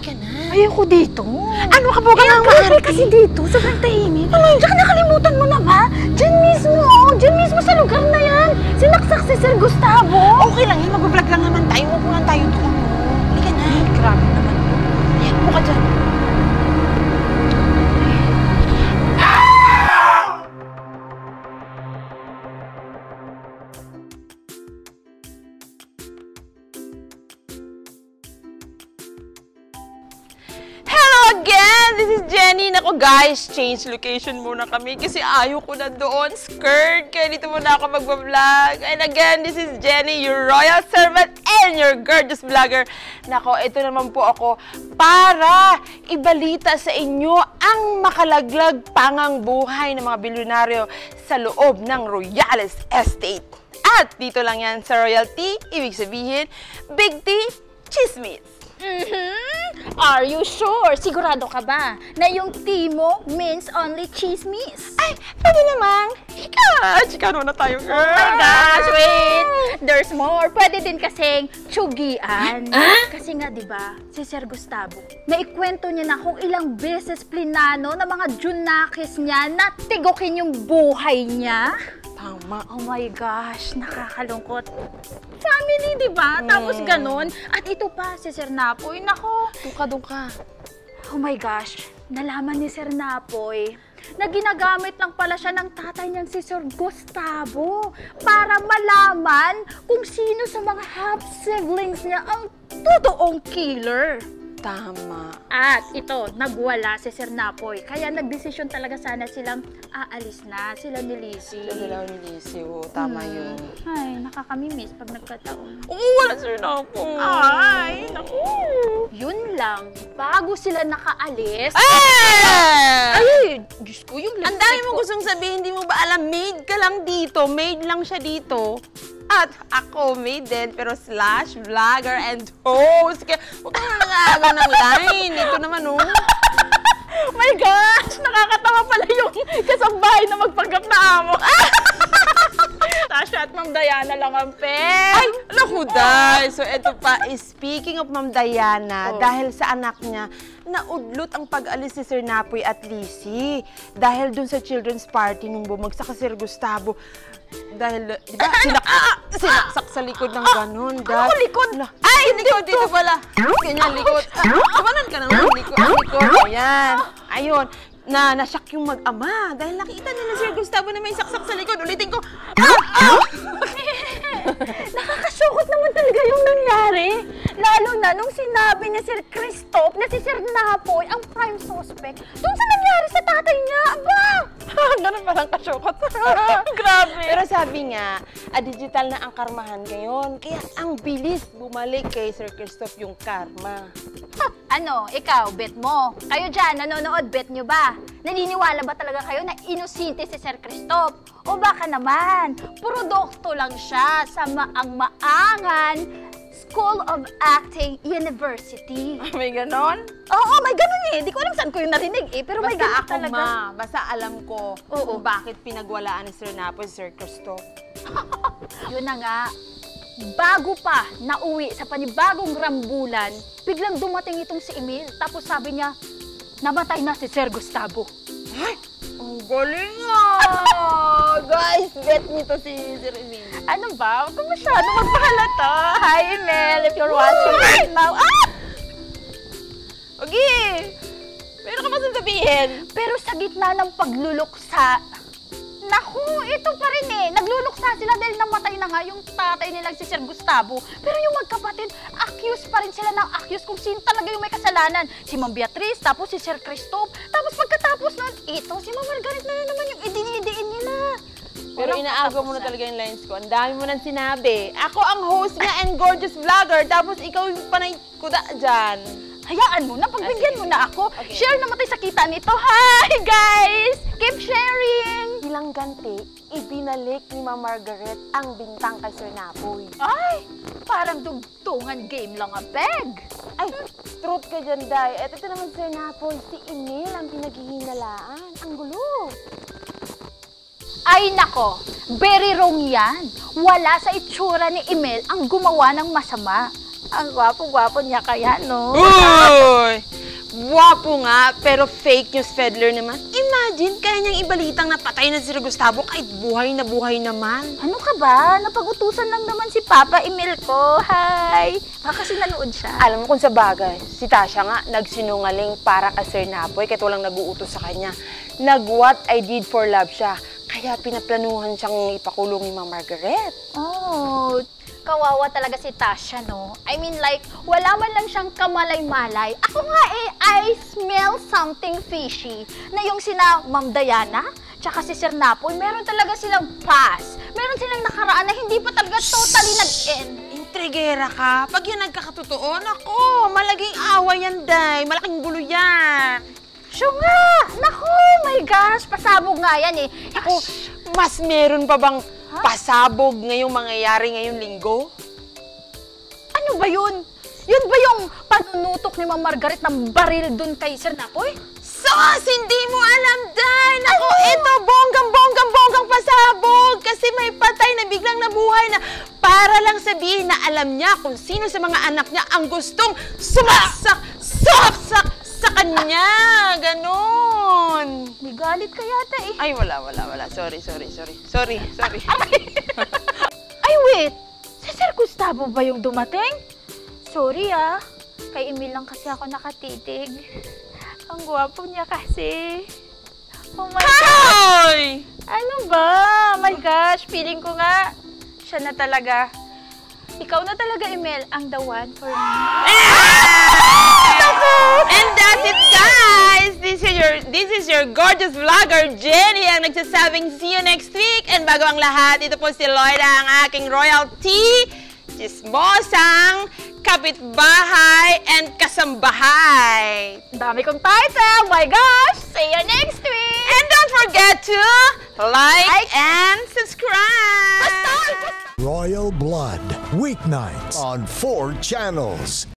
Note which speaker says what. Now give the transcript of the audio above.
Speaker 1: Halika na.
Speaker 2: Ayoko dito.
Speaker 1: Ano ka ba nang
Speaker 2: maarte kasi dito? Sobrang tahimik. Ano, tsaka nakalimutan mo na ba? Diyan mismo, diyan mismo sa lugar na yan. Sinaksak si Sir Gustavo.
Speaker 1: Okay lang yun, mag-vlog lang naman tayo. Huwag lang tayo doon. Halika na.
Speaker 2: Grabe naman.
Speaker 1: Ayan, buka dyan. Again, this is Jenny. Nako guys, change location muna kami kasi ayaw ko na doon. Skirt, kaya dito muna ako magbablog. And again, this is Jenny, your royal servant and your gorgeous vlogger. Nako, ito naman po ako para ibalita sa inyo ang makalaglag pangang buhay ng mga bilyonaryo sa loob ng Royales Estate. At dito lang yan sa Royalty, ibig sabihin, Big T, Chismis.
Speaker 2: Are you sure? Sigurado ka ba na yung tea mo means only chismis?
Speaker 1: Ay, pwede naman. Chikano na tayo, girl.
Speaker 2: Oh my gosh, wait. There's more. Pwede din kasing tsugian. Kasi nga, di ba, si Sir Gustavo, naikwento niya na kung ilang beses plinano na mga junakis niya na tigokin yung buhay niya.
Speaker 1: Tama.
Speaker 2: Oh my gosh, nakakalungkot. Family, di ba? Tapos ganun. At ito pa, si Sir Napoy, nako.
Speaker 1: Duka-duka.
Speaker 2: Oh my gosh, nalaman ni Sir Napoy na ginagamit lang pala siya ng tatay niyang si Sir Gustavo para malaman kung sino sa mga half-siblings niya ang totoong killer.
Speaker 1: Tama.
Speaker 2: At ito, nagwala si Sir Napoy. Kaya nagdesisyon talaga sana silang aalis na. Sila ni Lizzie.
Speaker 1: Sila ni Lizzie. Tama yun.
Speaker 2: Ay, nakakamiss pag nagkataon.
Speaker 1: Oo, wala Sir Napoy.
Speaker 2: Ay, naku. Yun lang. Bago sila nakaalis. Ay, Diyos ko, yung
Speaker 1: ang dami mo gustong sabihin, hindi mo ba alam, maid ka lang dito. Maid lang siya dito. At ako, maid din, pero slash, vlogger, and host. Kaya huwag ka na nag-aaga ng line. Ito naman, oh.
Speaker 2: My gosh! Nakakatawa pala yung kasambahay na magpanggap na amo. Tasha at Ma'am Diana lang ang pet.
Speaker 1: Ay, naku, dahil. So, ito pa, speaking of Ma'am Diana, dahil sa anak niya, naudlot ang pag-alis ni Sir Napoy at Lizzie. Dahil dun sa children's party nung bumagsak si Sir Gustavo. Dahil, di ba, sinaksak sa likod ng ganun.
Speaker 2: Ano likod?
Speaker 1: Ay, likod dito pala. Ganyan, likod. Kumanan ka naman, likod. Ayan. Ayun. Na-shock yung mag-ama dahil nakita nila Sir Gustavo na may saksak sa likod. Ulitin ko.
Speaker 2: Nakakasukot naman talaga yung nangyari. Lalo na nung sinabi ni Sir Christoph na si Sir Napoy ang prime suspect dun sa nangyari sa tatay niya. Aba!
Speaker 1: Ganun parang kasukot.
Speaker 2: Grabe.
Speaker 1: Pero sabi nga, digital na ang karmahan ngayon. Kaya ang bilis bumalik kay Sir Christoph yung karma.
Speaker 2: Ano, ikaw, bet mo? Kayo dyan, nanonood, bet nyo ba? Naniniwala ba talaga kayo na inosente si Sir Christoph? O baka naman, produkto lang siya sa maang-maangan School of Acting University.
Speaker 1: May ganon?
Speaker 2: Oo, may ganon eh. Di ko alam saan ko yung narinig eh. Pero may ganon talaga.
Speaker 1: Basta alam ko kung bakit pinagwalaan ni Sir Napoy si Sir Christoph.
Speaker 2: Yun na nga. Bago pa nauwi sa panibagong rambulan, biglang dumating itong si Emil. Tapos sabi niya, namatay na si Sir Gustavo.
Speaker 1: Ay! Ang galing nga! Guys, bet nito si Sir Emil.
Speaker 2: Ano ba? Huwag ka masyado magpahalata. Hi, Emil, if you're watching right now. Ah!
Speaker 1: Okay! Pero ka ba sasabihin?
Speaker 2: Pero sa gitna ng pagluluksa, naku, ito pa rin eh. Nagluluksa sila dahil namatay na nga yung tatay nilang si Sir Gustavo. Pero yung magkapatid, accused pa rin sila ng accused kung sino talaga yung may kasalanan. Si Ma'am Beatrice, tapos si Sir Christoph. Tapos pagkatapos nun, ito si Ma'am Margaret na naman yung idinidiin nila.
Speaker 1: Pero inaagaw mo na talaga yung lines ko. Ang dami mo nang sinabi. Ako ang host nga and gorgeous vlogger. Tapos ikaw yung panay kuda dyan.
Speaker 2: Hayaan mo na, pagbigyan mo na ako. Okay. Share naman tayo sa kita nito. Hi, guys! Keep sharing!
Speaker 1: Bilang ganti, ibinalik ni Ma'am Margaret ang bintang kay Sir Napoy.
Speaker 2: Ay, parang dugtungan game lang ang beg.
Speaker 1: Ay, truth ka dyan, Day. At ito naman Sir Napoy, si Emil ang pinaghihinalaan. Ang gulo.
Speaker 2: Ay nako, very wrong yan. Wala sa itsura ni Emil ang gumawa ng masama. Ang gwapo-gwapo niya kaya, no?
Speaker 1: Uy! Wapo nga, pero fake news peddler naman. Imagine, kaya niyang ibalitang napatay na si Gustavo kahit buhay naman.
Speaker 2: Ano ka ba? Napag-utusan lang naman si Papa Emil ko. Hi! Baka kasi nanood siya.
Speaker 1: Alam mo kung sa bagay, si Tasha nga nagsinungaling para kay Sir Napoy kahit walang nag-uutos sa kanya. Nag-what I did for love siya. Kaya pinaplanuhan siyang ipakulong ni Ma'am Margaret.
Speaker 2: Oh, kawawa talaga si Tasha, no? I mean, like, wala man lang siyang kamalay-malay. Ako nga I smell something fishy. Na yung sina Ma'am Diana, tsaka si Sir Napoy, meron talaga silang past. Meron silang nakaraan na hindi pa talaga totally nag-end.
Speaker 1: Intrigera ka. Pag yun nagkakatotoo, nako, malaging awa yan, Day. Malaking gulo yan.
Speaker 2: Siya nga! Naku, my gosh! Pasabog nga yan eh.
Speaker 1: Ako, mas meron pa bang pasabog ngayong mangyayari ngayong linggo?
Speaker 2: Ano ba yun? Yun ba yung panunutok ni Ma'am Margaret ng baril dun kay Sir Napoy?
Speaker 1: Sos! Hindi mo alam, Day! Naku, ito, bonggang pasabog! Kasi may patay na biglang nabuhay na para lang sabihin na alam niya kung sino sa mga anak niya ang gustong sumaksak sa kanya! Ganon!
Speaker 2: May galit ka yata eh.
Speaker 1: Ay, wala. Sorry.
Speaker 2: Ay, wait! Si Sir Gustavo ba yung dumating? Sorry ah. Kay Emil lang kasi ako nakatitig. Ang gwapo niya kasi. Oh my God!
Speaker 1: Hoy!
Speaker 2: Ano ba? My gosh, feeling ko nga, siya na talaga. Ikaw na talaga, Emil, ang the one for me.
Speaker 1: And that's it, guys! This is your gorgeous vlogger, Jenny, ang nagsasabing see you next week. And bago ang lahat, ito po si Lloyda, ang aking royalty, chismosang, kapitbahay, and kasambahay.
Speaker 2: Dami kong title, my gosh! See you next week!
Speaker 1: And don't forget to like and subscribe!
Speaker 3: Royal Blood, weeknights on 4 channels.